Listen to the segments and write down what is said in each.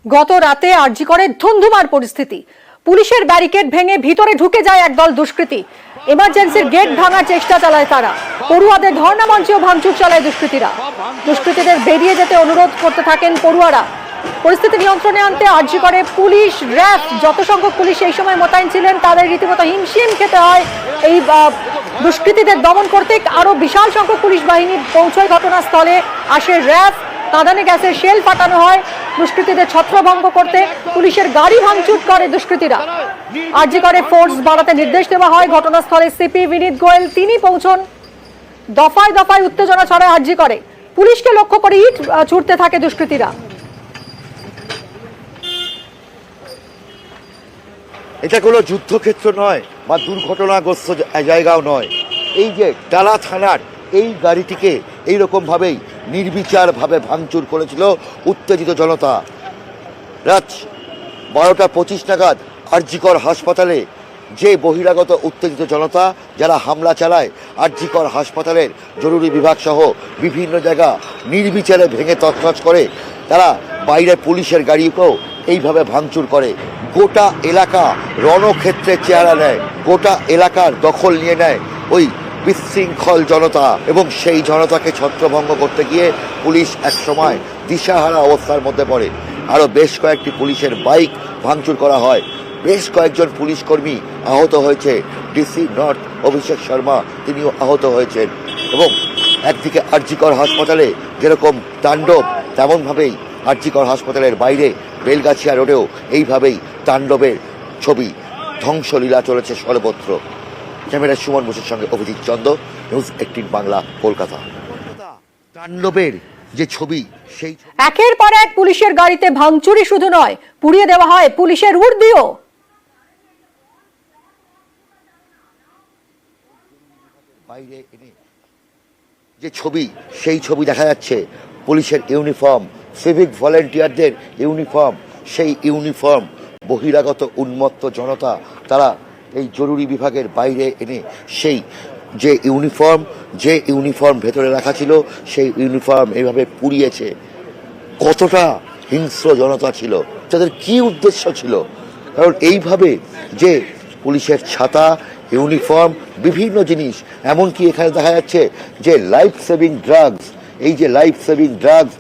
গত রাতে আরজি করে ধুন্ধুমার পরিস্থিতি। পুলিশের ব্যারিকেড ভেঙে ভিতরে ঢুকে যায় একদল দুষ্কৃতী। এমার্জেন্সির গেট ভাঙার চেষ্টা চালায় তারা। পড়ুয়াদের ধর্ণা মঞ্চেও ভাঙচুর চালায় দুষ্কৃতীরা। দুষ্কৃতীদের বেরিয়ে যেতে অনুরোধ করতে থাকেন পড়ুয়ারা। পরিস্থিতি নিয়ন্ত্রণে আনতে আরজি করে পুলিশ, র্যাব, যত সংখ্যক পুলিশ এই সময় মোতায়েন ছিলেন তাদের রীতিমতো হিমশিম খেতে হয় এই দুষ্কৃতীদের দমন করতে। আরো বিশাল সংখ্যক পুলিশ বাহিনী পৌঁছয় ঘটনাস্থলে। আসে র্যাব, কাঁদানে গ্যাসের শেল ফাটানো হয় দুষ্কৃতীদের ছত্রভঙ্গ করতে। পুলিশের গাড়ি ভাঙচুর করে দুষ্কৃতীরা। আরজি করে ফোর্স বাড়াতে নির্দেশ দেওয়া হয়। ঘটনাস্থলে সিপি বিনীত গোয়েল তিনি পৌঁছন। দফায় দফায় উত্তেজনা ছড়ায় আরজি করে। পুলিশকে লক্ষ্য করে ইট ছুড়তে থাকে দুষ্কৃতীরা। এটা কোনো যুদ্ধক্ষেত্র নয় বা দুর্ঘটনাগ্রস্ত জায়গাও নয়। এই যে ডালা থানার এই গাড়িটিকে এইরকমভাবেই নির্বিচারভাবে ভাঙচুর করেছিল উত্তেজিত জনতা। রাত 12:25 নাগাদ আরজিকর হাসপাতালে যে বহিরাগত উত্তেজিত জনতা যারা হামলা চালায় আরজিকর হাসপাতালের জরুরি বিভাগ সহ বিভিন্ন জায়গা নির্বিচারে ভেঙে তছনছ করে, তারা বাইরে পুলিশের গাড়িকেও এইভাবে ভাঙচুর করে। গোটা এলাকা রণক্ষেত্রের চেহারা নেয়, গোটা এলাকার দখল নিয়ে নেয় ওই বিশৃঙ্খল জনতা, এবং সেই জনতাকে ছত্রভঙ্গ করতে গিয়ে পুলিশ একসময় দিশাহারা অবস্থার মধ্যে পড়ে। আরও বেশ কয়েকটি পুলিশের বাইক ভাঙচুর করা হয়। বেশ কয়েকজন পুলিশ কর্মী আহত হয়েছে। ডিসি নর্থ অভিষেক শর্মা তিনিও আহত হয়েছেন। এবং একদিকে আরজিকর হাসপাতালে যেরকম তাণ্ডব, তেমনভাবেই আরজিকর হাসপাতালের বাইরে বেলগাছিয়া রোডেও এইভাবেই তাণ্ডবের ছবি, ধ্বংসলীলা চলেছে সর্বত্র। ক্যামেরা সুমন বোসের সঙ্গে অভিজিৎ চন্দ, নিউজ 18 বাংলা, কলকাতা। তাণ্ডবের যে ছবি, সেই একের পর এক পুলিশের গাড়িতে ভাঙচুরই শুধু নয়, পুড়িয়ে দেওয়া হয় পুলিশের উর্দিও। বাইরে এনে যে ছবি, সেই ছবি দেখা যাচ্ছে পুলিশের ইউনিফর্ম, সিভিক ভলেন্টিয়ারদের ইউনিফর্ম, সেই ইউনিফর্ম বহিরাগত উন্মত্ত জনতা তারা এই জরুরি বিভাগের বাইরে এনে সেই যে ইউনিফর্ম ভেতরে রাখা ছিল সেই ইউনিফর্ম এইভাবে পুড়িয়েছে। কতটা হিংস্র জনতা ছিল, তাদের কি উদ্দেশ্য ছিল? কারণ এইভাবে যে পুলিশের ছাতা, ইউনিফর্ম, বিভিন্ন জিনিস, এমনকি এখানে দেখা যাচ্ছে যে লাইফ সেভিং ড্রাগস, এই যে লাইফ সেভিং ড্রাগস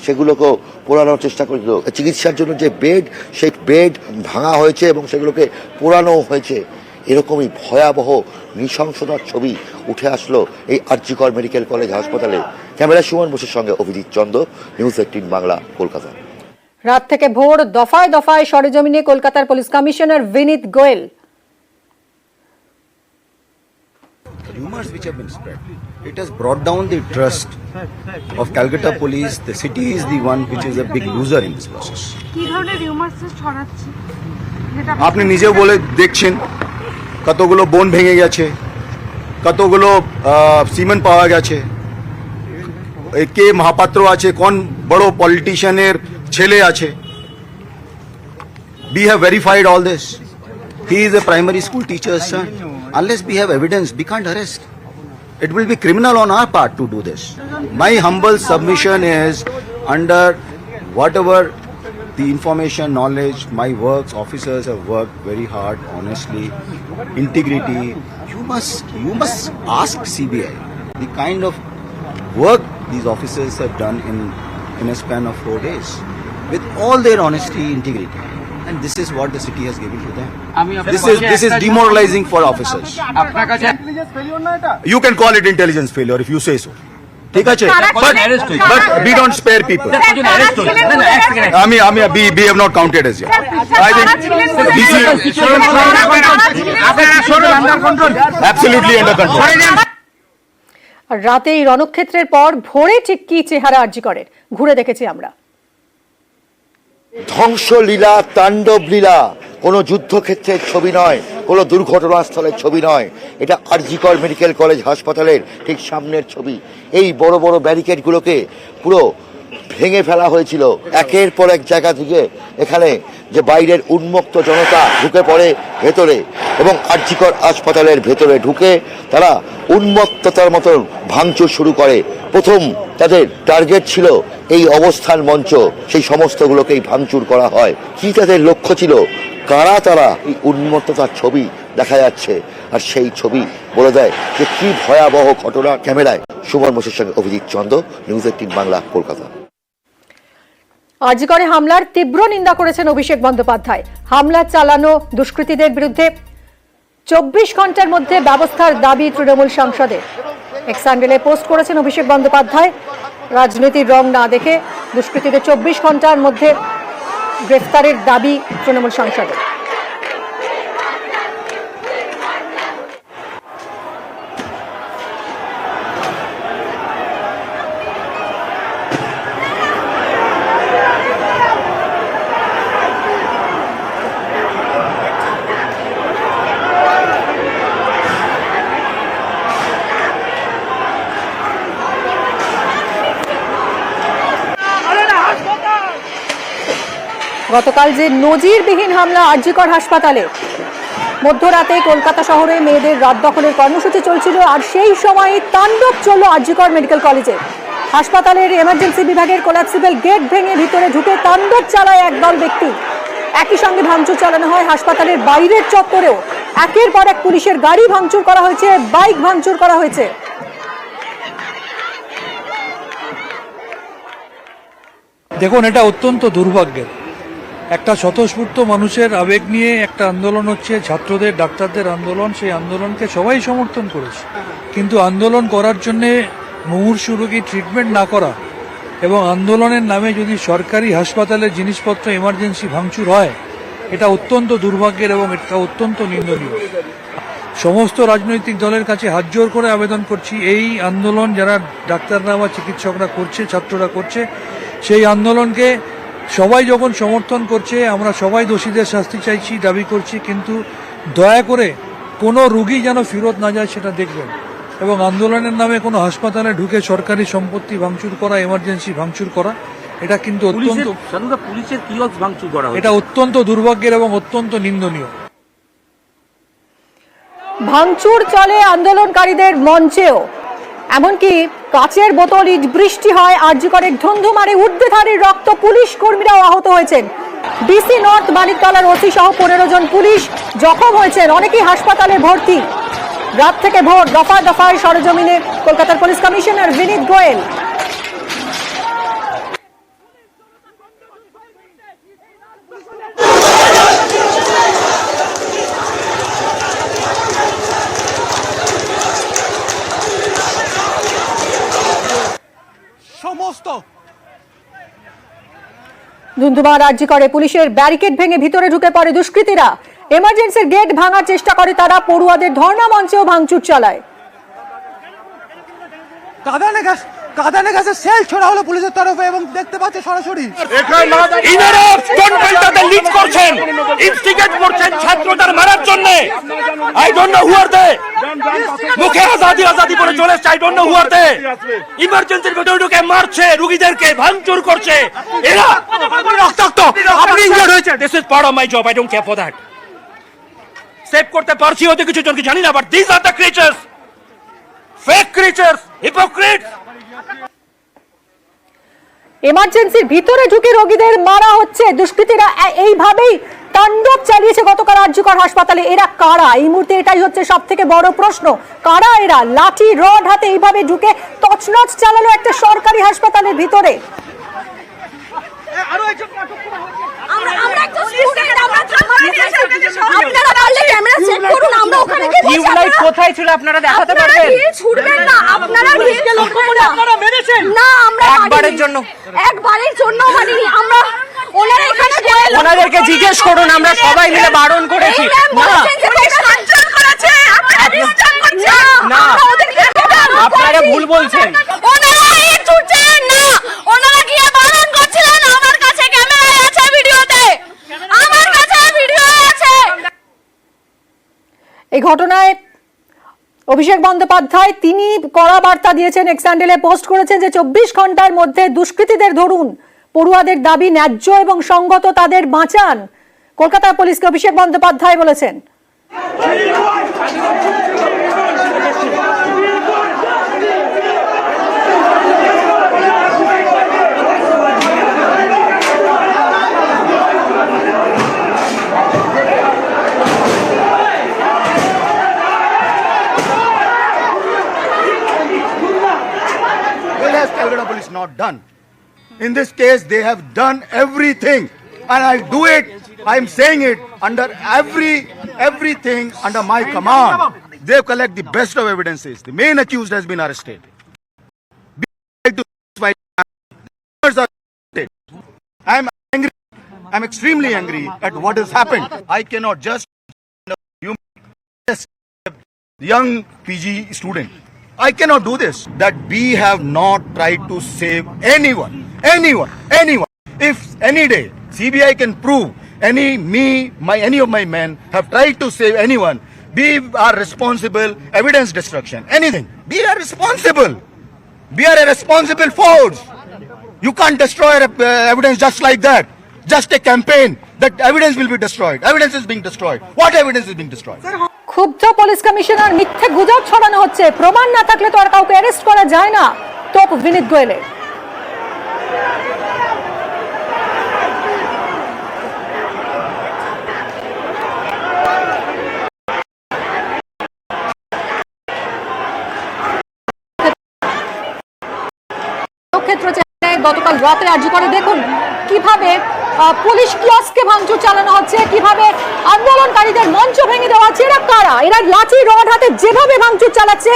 সেগুলোকেও পোড়ানোর চেষ্টা করেছিল। চিকিৎসার জন্য যে বেড, সেই বেড ভাঙা হয়েছে এবং সেগুলোকে পোড়ানো হয়েছে। এরকমই ভয়াবহ নৃশংসতার ছবি উঠে আসলো এই আরজিকর মেডিকেল কলেজ হাসপাতালে। ক্যামেরা সুমন বোসের সঙ্গে অভিজিৎ চন্দ, নিউজ 18 বাংলা, কলকাতা। রাত থেকে ভোর দফায় দফায় সরেজমিনে কলকাতার police commissioner Vineet Goel. Rumors which have been spread, it has brought down the trust of Calcutta police. The city is the one which is a big loser in this process. কি ধরনের রিউমার্স ছড়াচ্ছে? আপনি নিজেও বলে দেখছেন কতগুলো বোন ভেঙে গেছে, কতগুলো সিমেন্ট পাওয়া গেছে, কে মহাপাত্র আছে, কোন বড় পলিটিশিয়ানের ছেলে আছে। We have verified all this. He is a primary school teacher's son. Unless we have evidence, we can't arrest. It will be criminal on our part to do this. My humble submission is, under whatever the information, knowledge, my works, officers have worked very hard, honestly, integrity. You must ask CBI the kind of work these officers have done in a span of 4 days, with all their honesty, integrity. And this is what the city has given to them. This is demoralizing for officers. You can call it intelligence failure if you say so. ঠিক আছে, but we don't spare people. We have not counted as yet. I think absolutely under control. রাতে এই রণক্ষেত্রের পর ভোরে ঠিক কি চেহারা আরজি করেন ঘুরে দেখেছি আমরা। ধ্বংসলীলা, তাণ্ডব লীলা কোনো যুদ্ধক্ষেত্রের ছবি নয়, কোনো দুর্ঘটনাস্থলের ছবি নয়। এটা আরজিকর মেডিকেল কলেজ হাসপাতালের ঠিক সামনের ছবি। এই বড় বড় ব্যারিকেডগুলোকে পুরো ভেঙে ফেলা হয়েছিল। একের পর এক জায়গা থেকে এখানে যে বাইরের উন্মুক্ত জনতা ঢুকে পড়ে ভেতরে এবং আরজিকর হাসপাতালের ভেতরে ঢুকে তারা উন্মত্ততার মতন ভাঙচুর শুরু করে। প্রথম তাদের টার্গেট ছিল এই অবস্থান মঞ্চ, সেই সমস্তগুলোকেই ভাঙচুর করা হয়। কি তাদের লক্ষ্য ছিল, কারা তারা, এই উন্মত্ততার ছবি দেখা যাচ্ছে। আর সেই ছবি বলে দেয় যে কি ভয়াবহ ঘটনা। ক্যামেরায় সুমন মোশের সঙ্গে অভিজিৎ চন্দ, নিউজ 18 বাংলা, কলকাতা। আরজিকরে হামলার তীব্র নিন্দা করেছেন অভিষেক বন্দ্যোপাধ্যায়। হামলা চালানো দুষ্কৃতীদের বিরুদ্ধে 24 ঘন্টার মধ্যে ব্যবস্থার দাবি তৃণমূল সাংসদের। এক্স হ্যান্ডেলে পোস্ট করেছেন অভিষেক বন্দ্যোপাধ্যায়। রাজনীতির রং না দেখে দুষ্কৃতীদের 24 ঘন্টার মধ্যে গ্রেফতারের দাবি তৃণমূল সাংসদের। গতকাল যে নজিরবিহীন হামলা আরজিকর হাসপাতালে, মধ্যরাতে কলকাতা শহরে মেয়েদের রাত দখলের কর্মসূচি চলছিল, আর সেই সময় তাণ্ডব চলল আরজিকর মেডিকেল কলেজে। হাসপাতালের এমার্জেন্সি বিভাগের কোলাপসিবল গেট ভেঙে ভিতরে ঢুকে তাণ্ডব চালায় একদল ব্যক্তি। একই সঙ্গে ভাঙচুর চালানো হয় হাসপাতালের বাইরের চত্বরেও। একের পর এক পুলিশের গাড়ি ভাঙচুর করা হয়েছে, বাইক ভাঙচুর করা হয়েছে। দেখুন, এটা অত্যন্ত দুর্ভাগ্যের। একটা স্বতঃস্ফূর্ত মানুষের আবেগ নিয়ে একটা আন্দোলন হচ্ছে, ছাত্রদের ডাক্তারদের আন্দোলন। সেই আন্দোলনকে সবাই সমর্থন করেছে, কিন্তু আন্দোলন করার জন্যে মুমূর্ষু রোগী ট্রিটমেন্ট না করা এবং আন্দোলনের নামে যদি সরকারি হাসপাতালের জিনিসপত্র এমার্জেন্সি ভাঙচুর হয়, এটা অত্যন্ত দুর্ভাগ্যের এবং এটা অত্যন্ত নিন্দনীয়। সমস্ত রাজনৈতিক দলের কাছে হাত জোর করে আবেদন করছি, এই আন্দোলন যারা ডাক্তাররা বা চিকিৎসকরা করছে, ছাত্ররা করছে, সেই আন্দোলনকে সবাই যখন সমর্থন করছে, আমরা সবাই দোষীদের শাস্তি চাইছি, দাবি করছি, কিন্তু দয়া করে কোনো রোগী যেন ফেরত না যায় সেটা দেখবেন। এবং আন্দোলনের নামে কোনো হাসপাতালে ঢুকে সরকারি সম্পত্তি ভাঙচুর করা, এমার্জেন্সি ভাঙচুর করা, এটা কিন্তু অত্যন্ত পুলিশের কিয়স্ক ভাঙচুর করা হয়েছে। এটা অত্যন্ত দুর্ভাগ্যের এবং অত্যন্ত নিন্দনীয়। ভাঙচুর চলে আন্দোলনকারীদের মঞ্চেও, এমনকি কাচের বোতল, ইট বৃষ্টি হয়। আরজিকরের ধুন্ধুমারে উর্ধ্বধারীর রক্ত, পুলিশ কর্মীরাও আহত হয়েছেন। ডিসি নর্থ মানিকতলার ওসি সহ 15 জন পুলিশ জখম হয়েছেন, অনেকেই হাসপাতালে ভর্তি। রাত থেকে ভোর দফায় দফায় সরেজমিনে কলকাতার পুলিশ কমিশনার বিনীত গোয়েল। ধুন্ধুমার আরজিকরে পুলিশের ব্যারিকেড ভেঙে ভিতরে ঢুকে পড়ে দুষ্কৃতীরা। এমার্জেন্সির গেট ভাঙার চেষ্টা করে তারা। পড়ুয়াদের ধর্ণা মঞ্চেও ভাঙচুর চালায়। কাঁদানে গাছে সেল ছোড়া হলো পুলিশের তরফে এবং দেখতে পাচ্ছে সরাসরি লিড করছেন, ইনস্টিগেট করছেন ছাত্রদের মারার জন্য। আই ডোন্ট নো হু আর দে। মুখে আজাদি আজাদি বলে চলে এসছে, আই ডোন্ট নো হু আর দে। ইমার্জেন্সির ভেতরে ঢুকে মারছে, রোগীদেরকে ভাঙচুর করছে। এরা রক্তাক্ত, আপনি ইনজিওর্ড হয়েছে। This is part of my job, I don't care for that. Save করতে পারছি হয়তো কিছু জনকে, জানি না, but this are the creatures, fake creatures, hypocrites. এমার্জেন্সির ভিতরে ঢুকে রোগীদের মারা হচ্ছে। দুষ্কৃতীরা এইভাবেই তাণ্ডব চালিয়েছে গতকাল আরজিকর হাসপাতালে। এরা কারা এই মুহূর্তে? এটাই হচ্ছে সব থেকে বড় প্রশ্ন। কারা এরা? লাঠি রড হাতে এইভাবে ঢুকে তছনছ চালালো একটা সরকারি হাসপাতালের ভিতরে। কোথায় ছিল আপনারা দেখাতে পারবেন? একবারের জন্য মানিনি আমরা। ওনাদেরকে জিজ্ঞেস করুন, আমরা সবাই মিলে বারণ করেছি। আপনারা ভুল বলছেন। এই ঘটনায় অভিষেক বন্দ্যোপাধ্যায় তিনি কড়া বার্তা দিয়েছেন, এক্স হ্যান্ডেলে পোস্ট করেছেন যে 24 ঘন্টার মধ্যে দুষ্কৃতীদের ধরুন, পড়ুয়াদের দাবি ন্যায্য এবং সঙ্গত, তাদের বাঁচান। কলকাতার পুলিশকে অভিষেক বন্দ্যোপাধ্যায় বলেছেন। Well, has Calcutta Police not done? In this case, they have done everything, and I do it. I'm saying it under everything under my command. They collect the best of evidences. The main accused has been arrested. I'm angry. I'm extremely angry at what has happened. I cannot just young PG student. I cannot do this. That we have not tried to save anyone. If any day CBI can prove any of my men have tried to save anyone, we are responsible. Evidence destruction, anything. We are responsible. We are a responsible force. You can't destroy evidence just like that. Just a campaign that evidence will be destroyed. Evidence is being destroyed. What evidence is being destroyed? ক্ষুব্ধ police commissioner, মিথ্যে গুজব ছড়ানো হচ্ছে, প্রমাণ না থাকলে তো আর কাউকে অ্যারেস্ট করা যায় না, তোপ বিনীত গোয়েলের। গতকাল রাতে আরজি করে দেখুন কিভাবে পুলিশ কিয়স্কে ভাঙচুর চালানো হচ্ছে, কিভাবে আন্দোলনকারীদের মঞ্চ ভেঙে দেওয়া হচ্ছে। এরা কারা? এরা লাঠি রড হাতে যেভাবে ভাঙচুর চালাচ্ছে,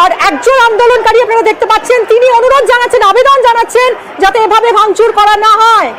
আর একজন আন্দোলনকারী আপনারা দেখতে পাচ্ছেন তিনি অনুরোধ জানাচ্ছেন, আবেদন জানাচ্ছেন যাতে এভাবে ভাঙচুর করা না হয়।